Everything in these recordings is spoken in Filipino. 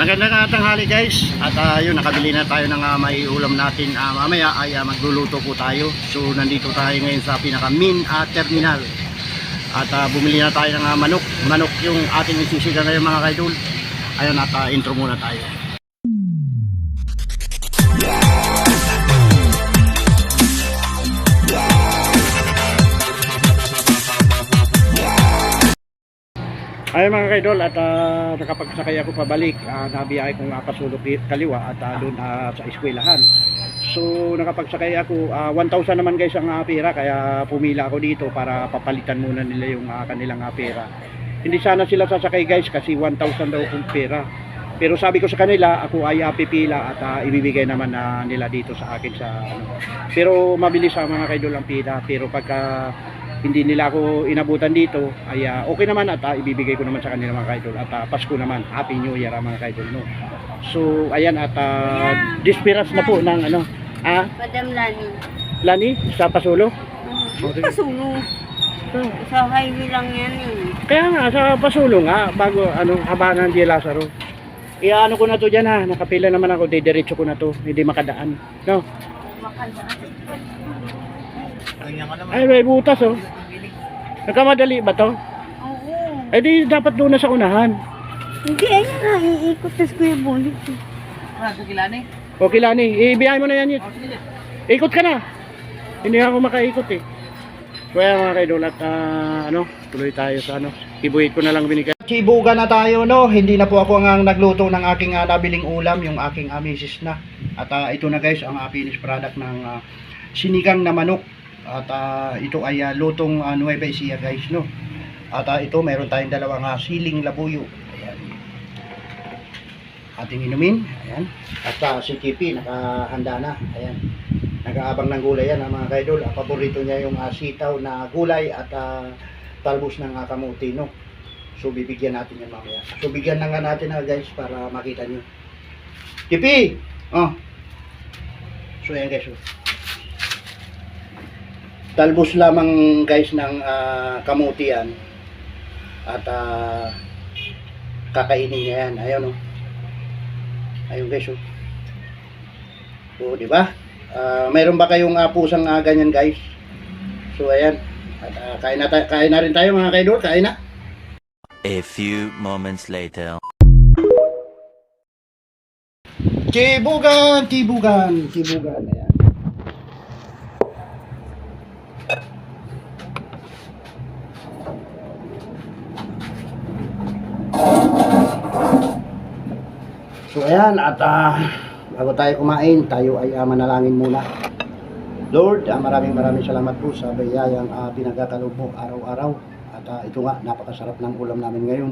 Magandang tanghali guys. At yun, nakabili na tayo ng may ulam natin. Mamaya ay magluluto po tayo. So nandito tayo ngayon sa pinaka main terminal. At bumili na tayo ng manok. Manok yung ating isisiga ngayon mga kaidol. Ayun, at intro muna tayo. Ay mga kaidol, at nakapagsakay ako pabalik, nabiyahe kong pasulok kaliwa at doon sa eskwelahan. So nakapagsakay ako, 1,000 naman guys ang pera, kaya pumila ako dito para papalitan muna nila yung kanilang pera. Hindi sana sila sasakay guys kasi 1,000 daw kung pera. Pero sabi ko sa kanila, ako ay pipila at ibibigay naman nila dito sa akin sa ano. Pero mabilis sa mga kaidol ang pila, pero pagka hindi nila ako inabutan dito ay okay naman at ibibigay ko naman sa kanila mga kaidol. At Pasko naman, Happy New Year mga kaidol, no? So ayan, at dispiras na po ng ano, Madam Lani. Lani sa Pasulo. Pasulo. Sa highway lang yan eh. Kaya nga sa Pasulo nga, bago ano, habanan di Lazaro. Ano ko na to diyan, nakapila naman ako, diretso ko na to, hindi makadaan, no? Ay, may butas oh. Nagkamadali ba to? Oo. Eh di dapat doon na sa unahan. Hindi, ayun na, iikot na Square Bullet. Sa Kilani? O Kilani, ibiyahin mo na yan yun. Ikot ka na. Hindi ako makaikot eh. Kaya mga kaidol, at ano, tuloy tayo sa ano. Ibuhit ko na lang binigay. Chibuga na tayo, no? Hindi na po ako ang nagluto ng aking nabiling ulam, yung aking misis na. At ito na guys, ang finished product ng sinigang na manok. At ito ay lutong Nueva Ecija guys, no? At ito mayroon tayong dalawang siling labuyo. Ayan. Ating inumin. Ayan. At si Kipi nakahanda na. Ayan. Nag-aabang ng gulay yan mga kaidol. Paborito niya yung sitaw na gulay at talbos ng kamuti, no? So bibigyan natin yan mamaya. So bigyan na nga natin guys para makita niyo. Kipi! Oh. So ayan guys. Oh. Talbos lamang guys ng kamuti yan. At kakainin niya yan. Ayun oh. Ayun guys oh. So di ba? Mayroon ba kayong pusang ganyan guys? So ayan. At kain na rin tayo mga kaidol. Kain na. A few moments later. Tibugan, tibugan, tibugan. Ayan. So ayan, at bago tayo kumain, tayo ay manalangin muna. Lord, maraming salamat po sa biyayang pinagkakaloob mo araw-araw. At ito nga, napakasarap ng ulam namin ngayon,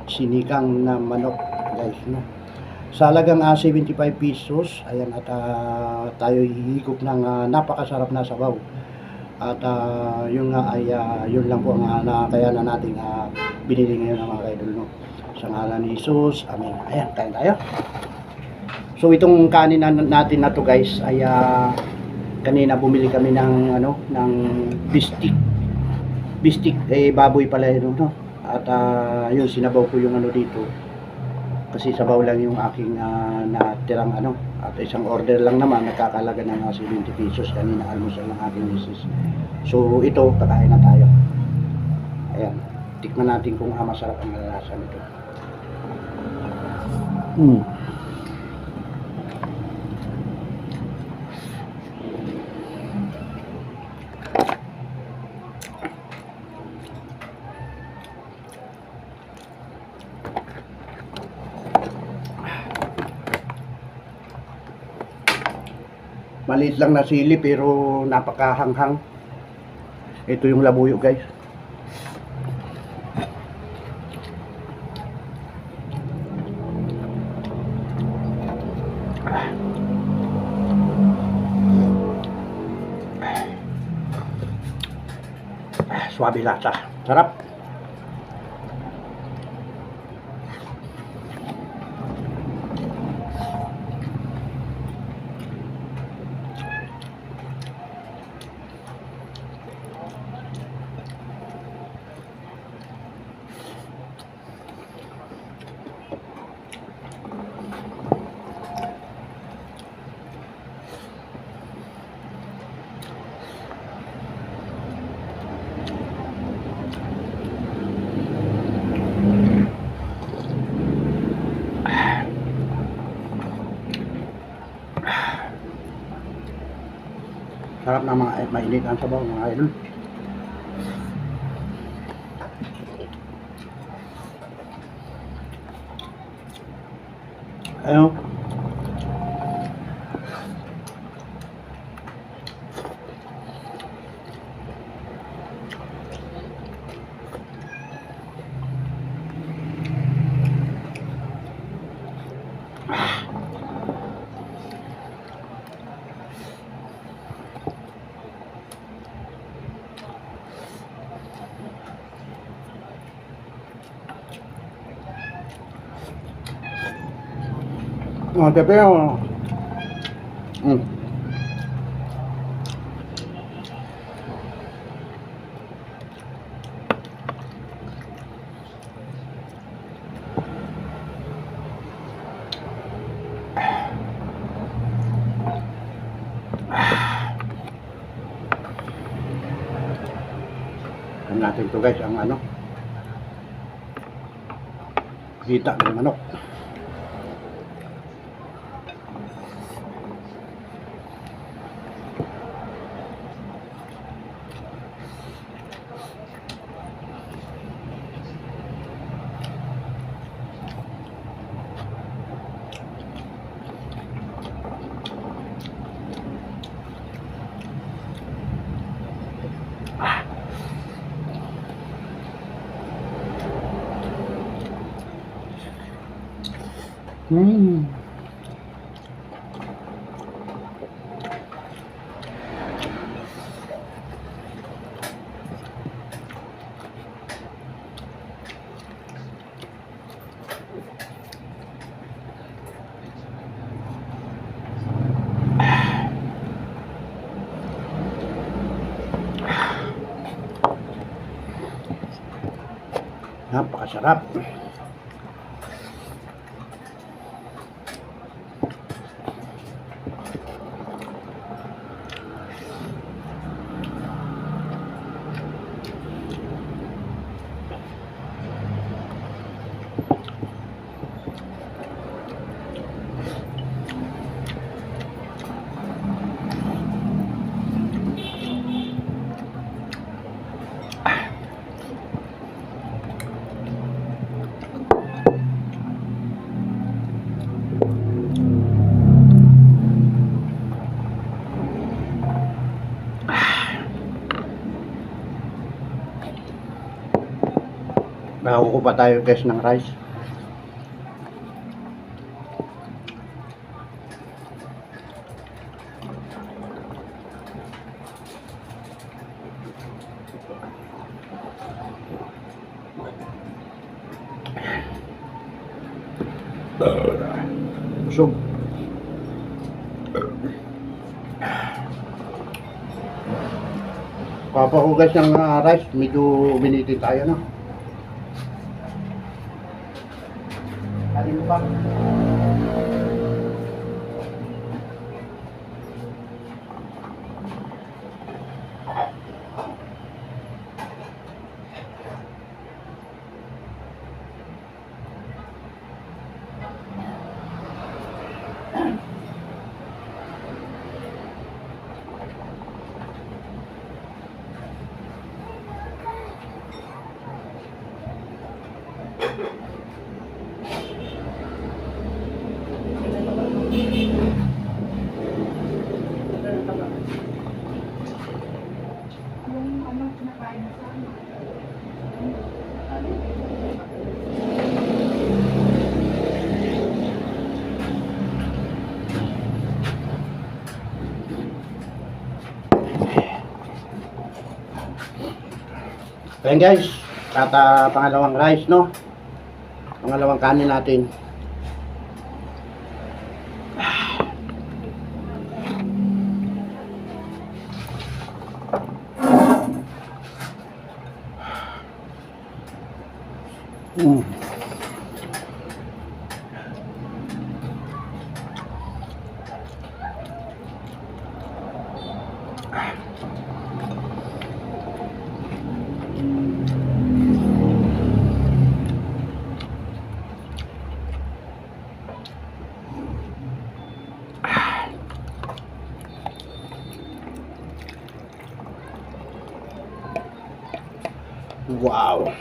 sinigang na manok guys, no? Sa halagang 75 pesos, ayan, at tayo hihigop ng napakasarap na sabaw. At yun nga ay yun lang po ang kaya na nating binili ngayon ng mga kaidol, no? Sa ngalan ni Jesus, amen. Ayan, kain tayo. So itong kanin natin na to guys ay kanina bumili kami ng ano, ng bistik. Bistik baboy pala yun, no? At yun, sinabaw ko yung ano dito. Kasi sabaw lang yung aking natirang ano. At isang order lang naman, nagkakalaga ng 70 pesos kanina, almusal ng aking misis. So ito, kakain na tayo. Ayan, tikman natin kung masarap ang lasa nito. Maliit lang na sili pero napakahanghang. Ito yung labuyo guys. Swabe lasa. Sarap. Sarap na mga mainit ang sabaw mga idol. Ayun. Oh, tapi oh. Natin to guys ang ano, hita ng manok. Napakasarap. Nakakuha pa tayo guys ng rice. Busog. Papahugas ng rice, medyo biniti tayo na. Ano pa? Ayan guys, at pangalawang rice, no? Pangalawang kanin natin. Wow.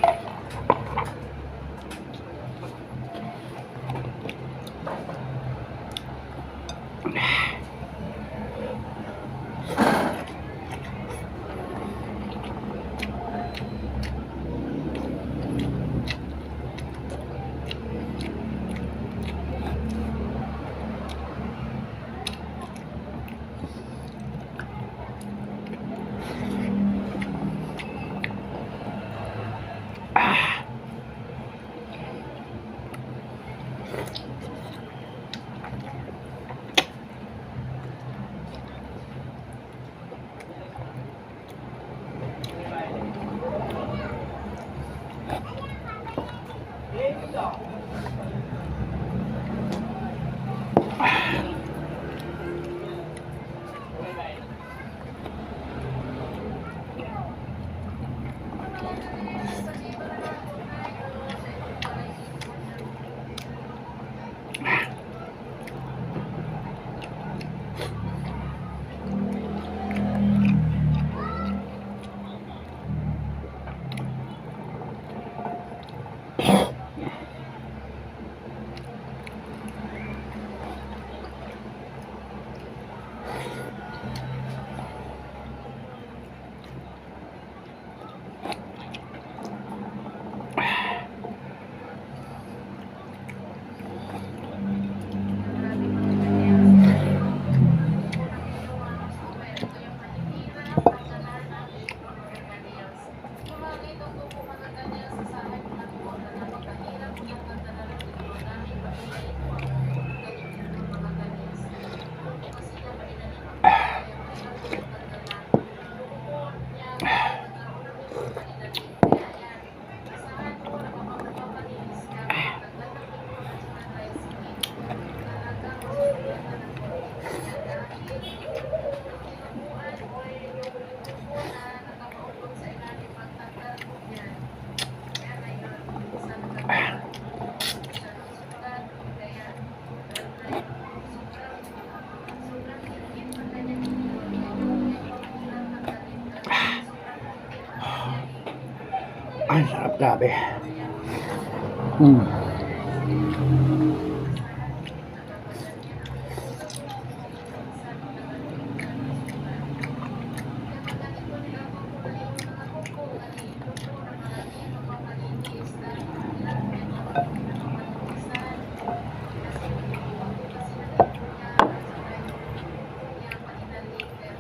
Ay, sarap, grabe.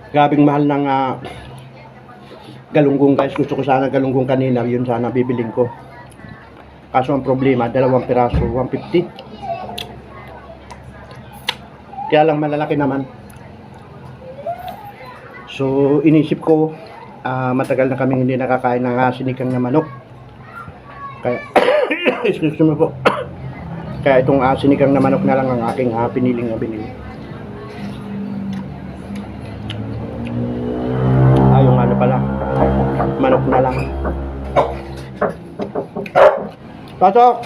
Grabing mahal ng galunggong, guys. Gusto ko sana galunggong kanina, yun sana bibiling ko. Kaso ang problema, 2 piraso, 150. Kaya lang malalaki naman. So inisip ko, matagal na kaming hindi nakakain ng sinigang na manok. Kaya excuse me po. Kaya itong sinigang na manok na lang ang aking piniling na binili. Yung ano pala, manok na lang. Pasok!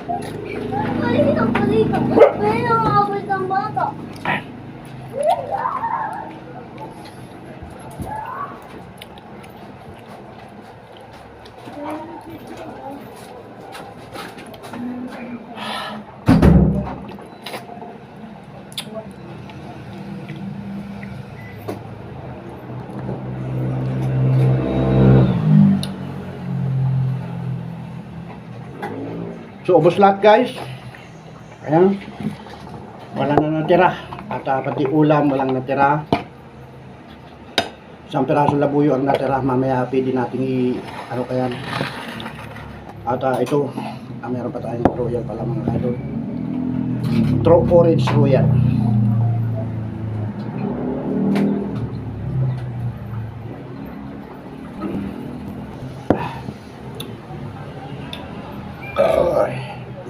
Paligid ang paligid. May nakakabot ng bata. So, ubos lahat guys. Ayan. Wala na natira. At pati ulam, walang natira. Isang piraso labuyo ang natira. Mamaya pwede natin ano kaya. At ito, meron pa tayong royal pala mga kaidol. True orange royal.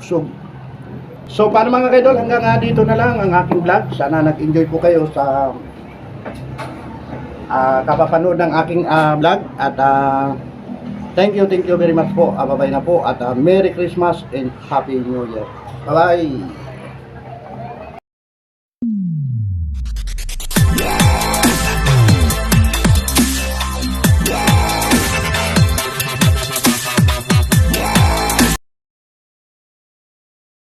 Busog. So paano mga kaidol, hanggang dito na lang ang aking vlog. Sana nag-enjoy po kayo sa kapapanood ng aking vlog. At thank you very much po. Bye-bye na po. At Merry Christmas and Happy New Year. Bye-bye.